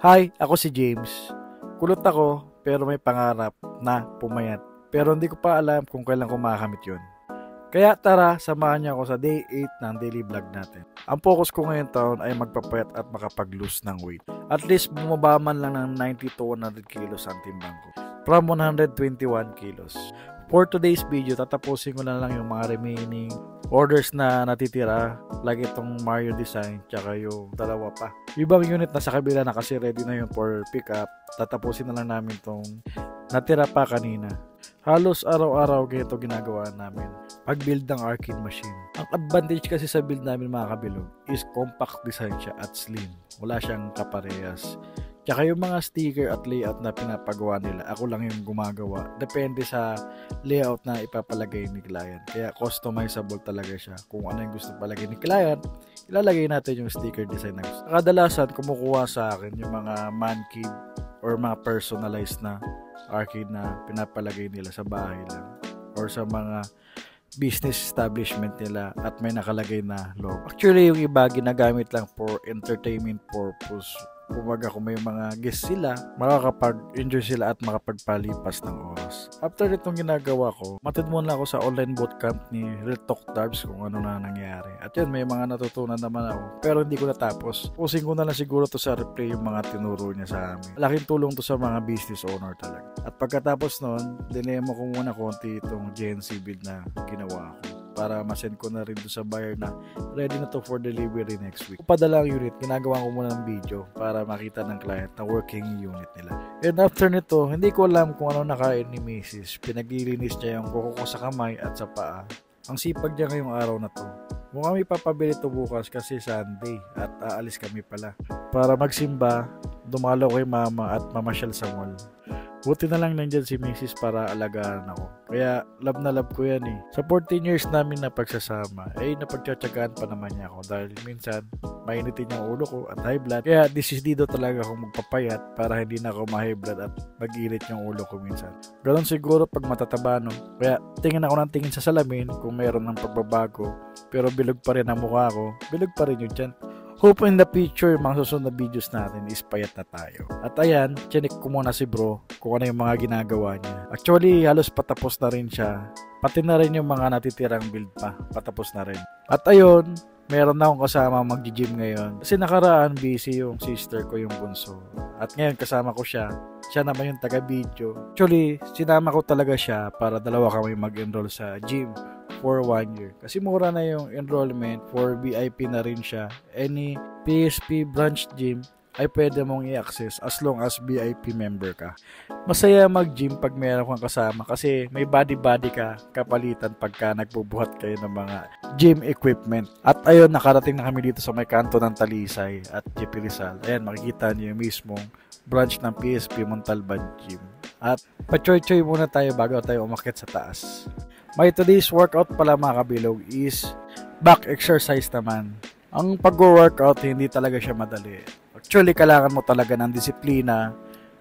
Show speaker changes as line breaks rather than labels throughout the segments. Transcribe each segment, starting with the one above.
Hi, ako si James. Kulot ako pero may pangarap na pumayat. Pero hindi ko pa alam kung kailan ko makakamit yun. Kaya tara, samahan niyo ako sa day 8 ng daily vlog natin. Ang focus ko ngayon taon ay magpapayat at makapag-lose ng weight. At least bumaba man lang ng 90 to 100 kilos ang timbang ko. From 121 kilos. For today's video, tatapusin ko na lang yung mga remaining orders na natitira. Lagi itong Mario design, tsaka yung dalawa pa. Yung ibang unit na sa kabila na kasi ready na yun for pick up. Tatapusin na lang namin itong natira pa kanina. Halos araw-araw ganito ginagawa namin pag-build ng arcade machine. Ang advantage kasi sa build namin mga kabilog is compact design siya at slim. Wala siyang kaparehas. Tsaka yung mga sticker at layout na pinapagawa nila, ako lang yung gumagawa. Depende sa layout na ipapalagay ni client. Kaya customizable talaga siya. Kung ano yung gusto palagay ni client, ilalagay natin yung sticker design na gusto. Kadalasan kumukuha sa akin yung mga man cave or mga personalized na arcade na pinapalagay nila sa bahay lang or sa mga business establishment nila at may nakalagay na logo. Actually, yung iba ginagamit lang for entertainment purpose. Kumbaga kung may mga guests sila, makakapag-enjoy sila at makapagpalipas ng oras. After itong ginagawa ko, matid muna ako sa online bootcamp ni Real Talk Darbs kung ano na nangyari. At yun, may mga natutunan naman ako. Pero hindi ko natapos. Pusin ko na lang siguro to sa replay yung mga tinuro niya sa amin. Laking tulong to sa mga business owner talaga. At pagkatapos nun, dinemo ko muna konti itong GNC build na ginawa ko para masend ko na rin doon sa buyer na ready na to for delivery next week. Padala ang unit, ginagawa ko muna ng video para makita ng client na working unit nila. And after nito, hindi ko alam kung ano nakain ni Mrs. Pinaglilinis niya yung kuko ko sa kamay at sa paa. Ang sipag niya ngayong araw na to. Mukhang may papabili to bukas kasi Sunday at aalis kami pala. Para magsimba, dumalo kay mama at mamasyal sa mall. Buti na lang nandyan si Mrs. para alagaan ako. Kaya love na love ko yan eh. Sa 14 years namin na pagsasama, ay napagtsatsagaan pa naman niya ako dahil minsan mainitin yung ulo ko at high blood. Kaya disidido talaga akong magpapayat para hindi na ako ma-high blood at mag-init yung ulo ko minsan. Ganon siguro pag matataba no. Kaya tingin ako ng tingin sa salamin kung mayroon ng pagbabago. Pero bilog pa rin ang mukha ko. Bilog pa rin yung tiyan. Hope in the future, mga susunod na videos natin is payat na tayo. At ayan, chinik ko muna si bro kung ano yung mga ginagawa niya. Actually, halos patapos na rin siya. Pati na rin yung mga natitirang build pa. Patapos na rin. At ayun, meron na akong kasama mag-gym ngayon. Kasi nakaraan, busy yung sister ko yung bunso. At ngayon, kasama ko siya. Siya naman yung taga-video. Actually, sinama ko talaga siya para dalawa kami mag-enroll sa gym for 1 year. Kasi mura na yung enrollment, for VIP na rin siya. Any PSP branch gym ay pwede mong i-access as long as VIP member ka. Masaya mag-gym pag meron kang kasama kasi may body-body ka kapalitan pagka nagbubuhat kayo ng mga gym equipment. At ayun, nakarating na kami dito sa may kanto ng Talisay at JP Rizal. Ayan, makikita niyo yung mismong branch ng PSP Montalban Gym. At pa-choy-choy muna tayo bago tayo umakyat sa taas. My today's workout pala mga kabilog is back exercise naman. Ang pag-workout hindi talaga siya madali. Actually, kailangan mo talaga ng disiplina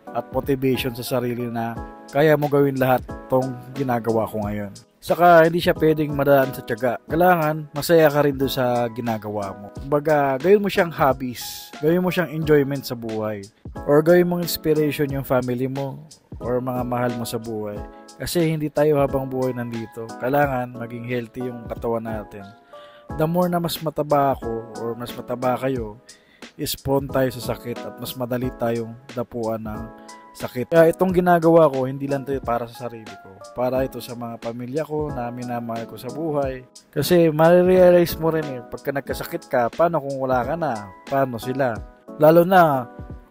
at motivation sa sarili na kaya mo gawin lahat tong ginagawa ko ngayon. Saka hindi siya pwedeng madaan sa tiyaga. Kailangan masaya ka rin doon sa ginagawa mo. Kumbaga, gawin mo siyang hobbies. Gawin mo siyang enjoyment sa buhay. Or gawin mong inspiration yung family mo or mga mahal mo sa buhay. Kasi hindi tayo habang buhay nandito. Kailangan maging healthy yung katawan natin. The more na mas mataba ako or mas mataba kayo, is prone tayo sa sakit at mas madali tayong dapuan ng sakit. Kaya itong ginagawa ko, hindi lang ito para sa sarili ko. Para ito sa mga pamilya ko na minamahal ko sa buhay. Kasi marirealize mo rin pagka nagkasakit ka, paano kung wala ka na? Paano sila? Lalo na,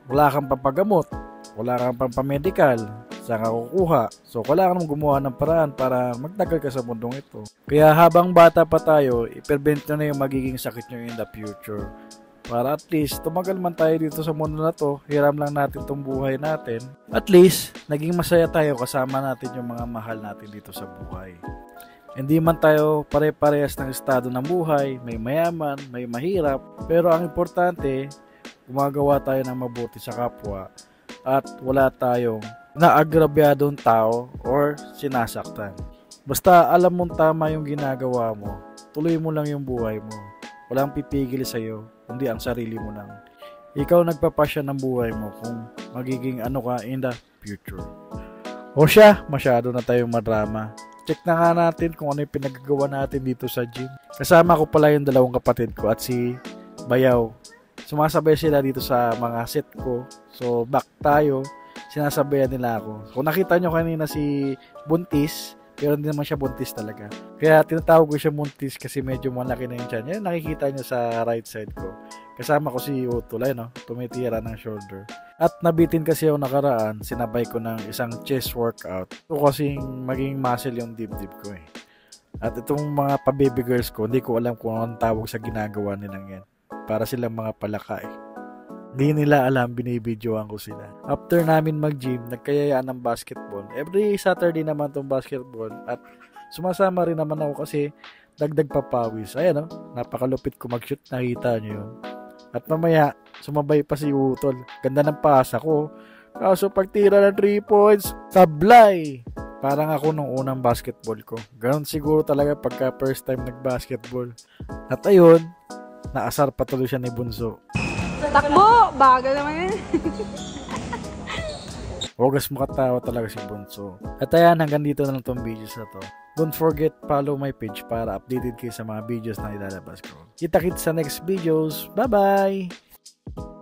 wala kang pampagamot, wala kang pampamedical, saan ka kukuha? So, kailangan mong gumawa ng paraan para magtagal ka sa mundong ito. Kaya habang bata pa tayo, i-prevent na yung magiging sakit nyo in the future. Para at least, tumagal man tayo dito sa mundo na to, hiram lang natin tong buhay natin. At least, naging masaya tayo kasama natin yung mga mahal natin dito sa buhay. Hindi man tayo pare-parehas ng estado ng buhay, may mayaman, may mahirap. Pero ang importante, gumagawa tayo ng mabuti sa kapwa at wala tayong naagrabyadong tao or sinasaktan. Basta alam mong tama yung ginagawa mo, tuloy mo lang yung buhay mo. Walang pipigil sa'yo, kundi ang sarili mo lang. Ikaw nagpapasya ng buhay mo kung magiging ano ka in the future. O siya, masyado na tayong madrama. Check na nga natin kung ano yung pinagagawa natin dito sa gym. Kasama ko pala yung dalawang kapatid ko at si Bayaw. Sumasabay sila dito sa mga set ko. So back tayo, sinasabayan nila ako. Kung nakita nyo kanina si Buntis, pero hindi naman siya buntis talaga. Kaya tinatawag ko siya buntis kasi medyo malaki na yung tiyan. Yan, nakikita nyo sa right side ko. Kasama ko si Utol, no? Tumitira ng shoulder. At nabitin kasi ako nakaraan, sinabay ko ng isang chest workout. Ito kasing maging muscle yung dibdib ko eh. At itong mga pa-baby girls ko, hindi ko alam kung anong tawag sa ginagawa nilang yan. Para silang mga palaka eh. Hindi nila alam, binibidyoan ko sila. After namin mag-gym, nagkayayaan ng basketball. Every Saturday naman tong basketball. At sumasama rin naman ako kasi dagdag papawis. Ayan o, napakalupit ko mag-shoot. Nakita nyo yun. At mamaya, sumabay pa si Utol. Ganda ng pasa ko. Kaso pagtira ng 3 points, sablay! Parang ako nung unang basketball ko. Ganon siguro talaga pagka first time nag-basketball. At ayun, naasar pa tuloy siya ni Bunso.
Takbo! Bagal naman yun.
Hugas makatawa talaga si Bunso. At ayan, hanggang dito na lang tong videos na to. Don't forget follow my page para updated kayo sa mga videos na ilalabas ko. Kita-kits sa next videos. Bye-bye!